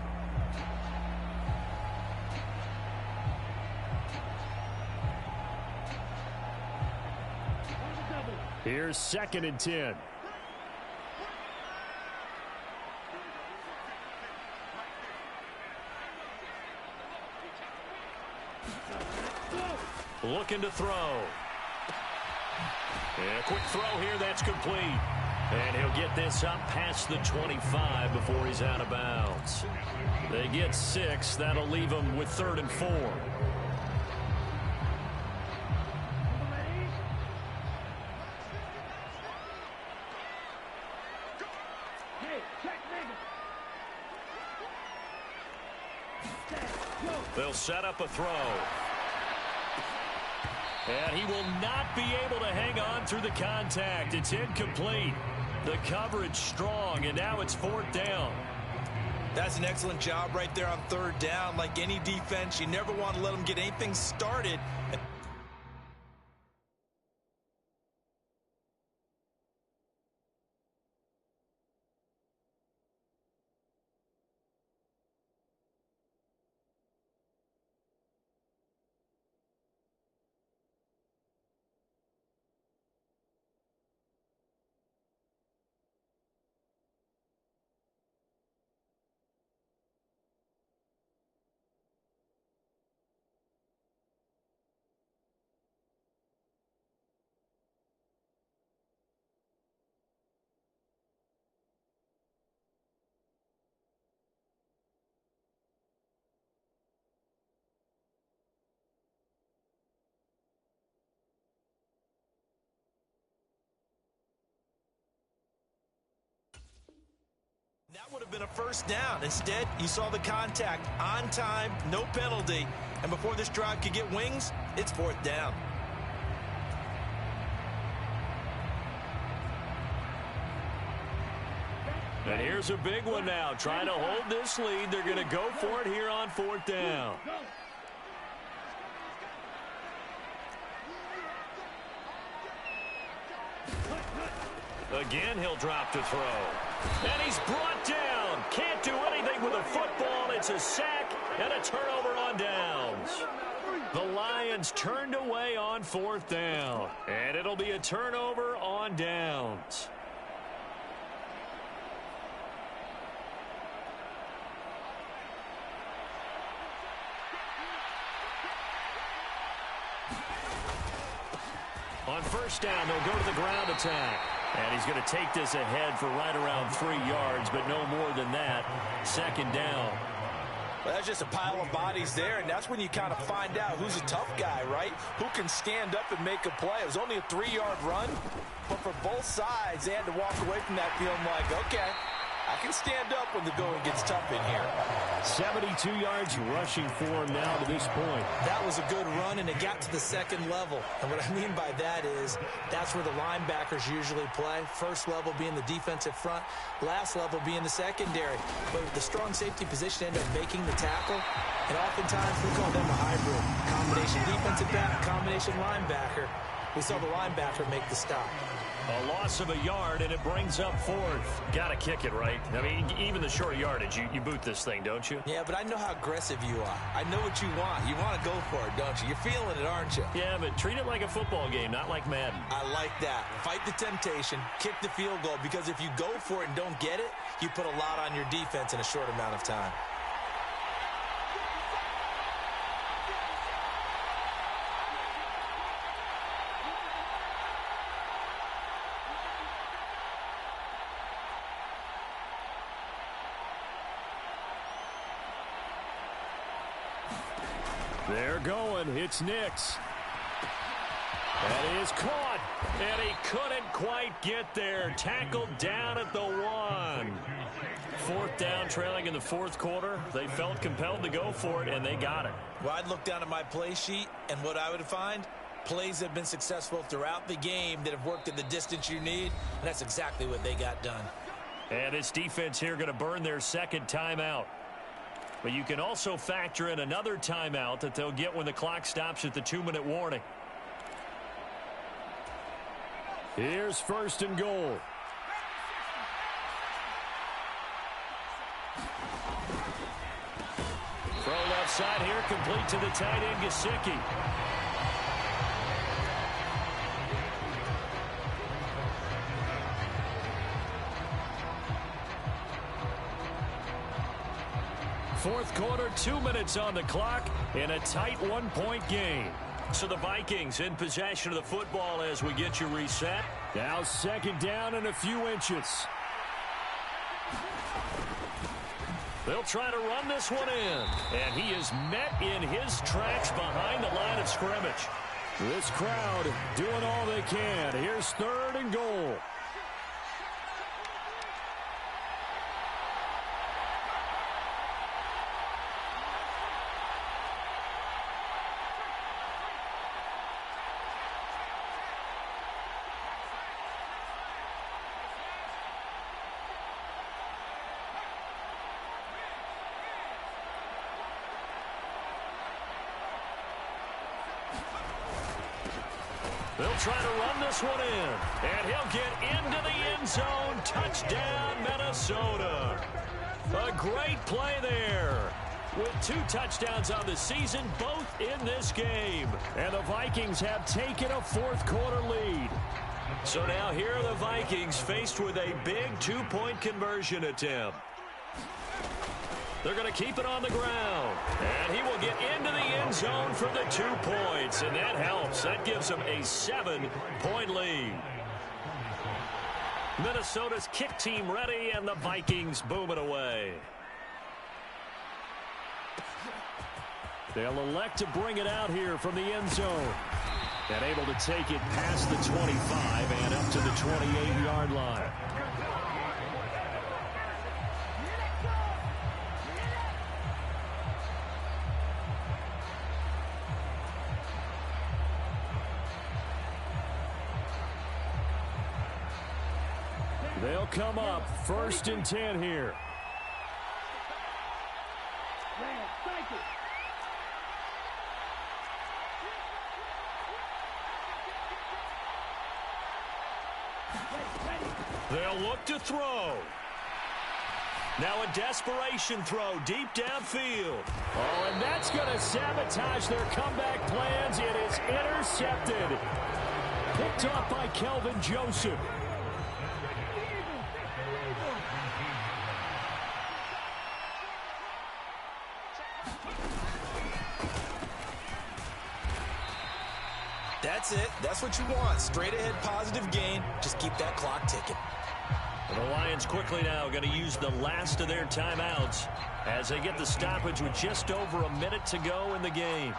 Here's 2nd and 10. Looking to throw. Yeah, quick throw here. That's complete. And he'll get this up past the 25 before he's out of bounds. They get 6. That'll leave them with 3rd and 4. They'll set up a throw. And he will not be able to hang on through the contact. It's incomplete. The coverage strong, and now it's 4th down. That's an excellent job right there on 3rd down. Like any defense, you never want to let them get anything started. That would have been a first down. Instead, you saw the contact on time, no penalty. And before this drive could get wings, it's fourth down. And here's a big one now. Trying to hold this lead. They're going to go for it here on fourth down. Again, he'll drop to throw. And he's brought down. Can't do anything with a football. It's a sack and a turnover on downs. The Lions turned away on fourth down. And it'll be a turnover on downs. On first down, they'll go to the ground attack. And he's going to take this ahead for right around 3 yards, but no more than that. Second down. Well, that's just a pile of bodies there, and that's when you kind of find out who's a tough guy, right? Who can stand up and make a play. It was only a 3-yard run, but for both sides, they had to walk away from that feeling like, okay, I can stand up when the going gets tough in here. 72 yards rushing for him now to this point. That was a good run, and it got to the second level. And what I mean by that is that's where the linebackers usually play. First level being the defensive front, last level being the secondary. But the strong safety position ended up making the tackle, and oftentimes we call them a hybrid. Combination defensive back, combination linebacker. We saw the linebacker make the stop. A loss of a yard, and it brings up fourth. Got to kick it, right? I mean, even the short yardage, you boot this thing, don't you? Yeah, but I know how aggressive you are. I know what you want. You want to go for it, don't you? You're feeling it, aren't you? Yeah, but treat it like a football game, not like Madden. I like that. Fight the temptation, kick the field goal, because if you go for it and don't get it, you put a lot on your defense in a short amount of time. They're going. It's Nix. That is caught. And he couldn't quite get there. Tackled down at the 1. Fourth down, trailing in the fourth quarter. They felt compelled to go for it, and they got it. Well, I'd look down at my play sheet, and what I would find, plays that have been successful throughout the game that have worked at the distance you need, and that's exactly what they got done. And this defense here going to burn their second timeout. But you can also factor in another timeout that they'll get when the clock stops at the 2-minute warning. Here's first and goal. Throw left side here, complete to the tight end, Gesicki. Fourth quarter, 2 minutes on the clock in a tight 1-point game. So the Vikings in possession of the football as we get you reset. Now second down and a few inches. They'll try to run this one in. And he is met in his tracks behind the line of scrimmage. This crowd doing all they can. Here's third and goal. They'll try to run this one in. And he'll get into the end zone. Touchdown, Minnesota. A great play there. With 2 touchdowns on the season, both in this game. And the Vikings have taken a fourth quarter lead. So now here are the Vikings faced with a big 2-point conversion attempt. They're going to keep it on the ground. And he will get into the end zone for the 2 points. And that helps. That gives them a 7-point lead. Minnesota's kick team ready, and the Vikings boom it away. They'll elect to bring it out here from the end zone. And able to take it past the 25 and up to the 28-yard line. They'll come up 1st and 10 here. They'll look to throw. Now a desperation throw deep downfield. Oh, and that's going to sabotage their comeback plans. It is intercepted. Picked off by Kelvin Joseph. That's it. That's what you want. Straight ahead positive gain. Just keep that clock ticking. The Lions quickly now going to use the last of their timeouts as they get the stoppage with just over a minute to go in the game.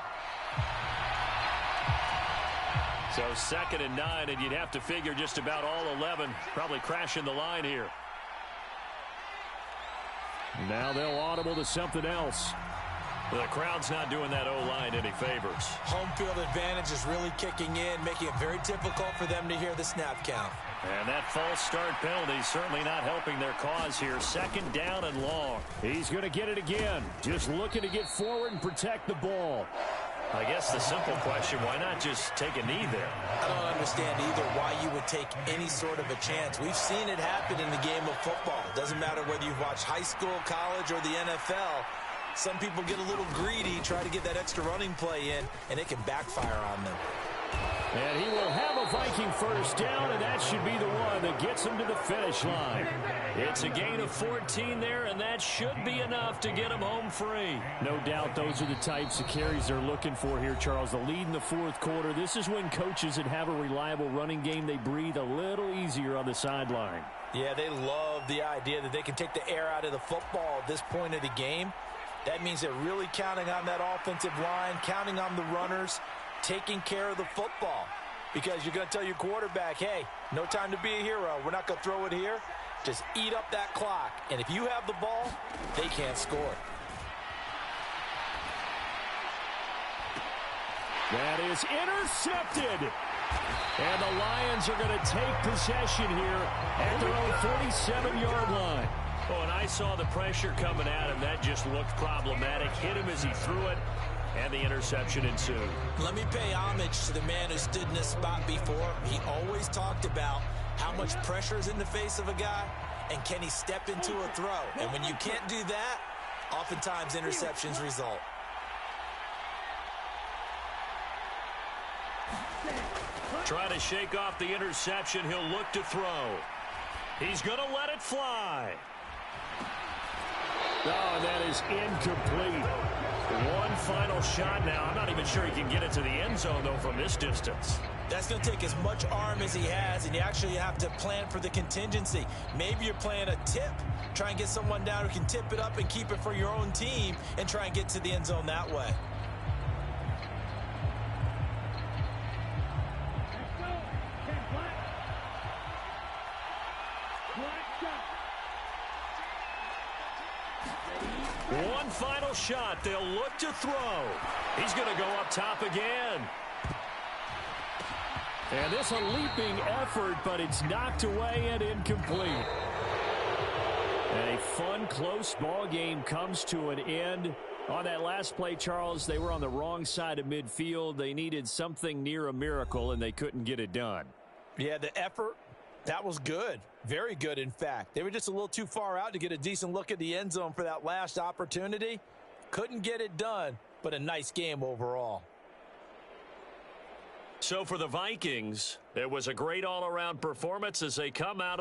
So 2nd and 9, and you'd have to figure just about all 11 probably crashing the line here. Now they'll audible to something else. The crowd's not doing that O-line any favors. Home field advantage is really kicking in, making it very difficult for them to hear the snap count. And that false start penalty certainly not helping their cause here. 2nd down and long. He's going to get it again. Just looking to get forward and protect the ball. I guess the simple question, why not just take a knee there? I don't understand either why you would take any sort of a chance. We've seen it happen in the game of football. It doesn't matter whether you've watched high school, college, or the NFL. Some people get a little greedy, try to get that extra running play in, and it can backfire on them. And he will have a Viking 1st down, and that should be the one that gets him to the finish line. It's a gain of 14 there, and that should be enough to get him home free. No doubt those are the types of carries they're looking for here, Charles. The lead in the 4th quarter. This is when coaches that have a reliable running game, they breathe a little easier on the sideline. Yeah, they love the idea that they can take the air out of the football at this point of the game. That means they're really counting on that offensive line, counting on the runners, taking care of the football. Because you're going to tell your quarterback, hey, no time to be a hero. We're not going to throw it here. Just eat up that clock. And if you have the ball, they can't score. That is intercepted. And the Lions are going to take possession here at their own 47-yard line. Oh, and I saw the pressure coming at him. That just looked problematic. Hit him as he threw it, and the interception ensued. Let me pay homage to the man who stood in this spot before. He always talked about how much pressure is in the face of a guy, and can he step into a throw. And when you can't do that, oftentimes interceptions result. Trying to shake off the interception. He'll look to throw. He's going to let it fly. Oh, that is incomplete. One final shot now. I'm not even sure he can get it to the end zone, though, from this distance. That's going to take as much arm as he has, and you actually have to plan for the contingency. Maybe you're playing a tip. Try and get someone down who can tip it up and keep it for your own team and try and get to the end zone that way. One final shot. They'll look to throw. He's going to go up top again. And this a leaping effort, but it's knocked away and incomplete. And a fun, close ball game comes to an end. On that last play, Charles, they were on the wrong side of midfield. They needed something near a miracle, and they couldn't get it done. Yeah, the effort, that was good. Very good, in fact. They were just a little too far out to get a decent look at the end zone for that last opportunity. Couldn't get it done, but a nice game overall. So for the Vikings, it was a great all-around performance as they come out of the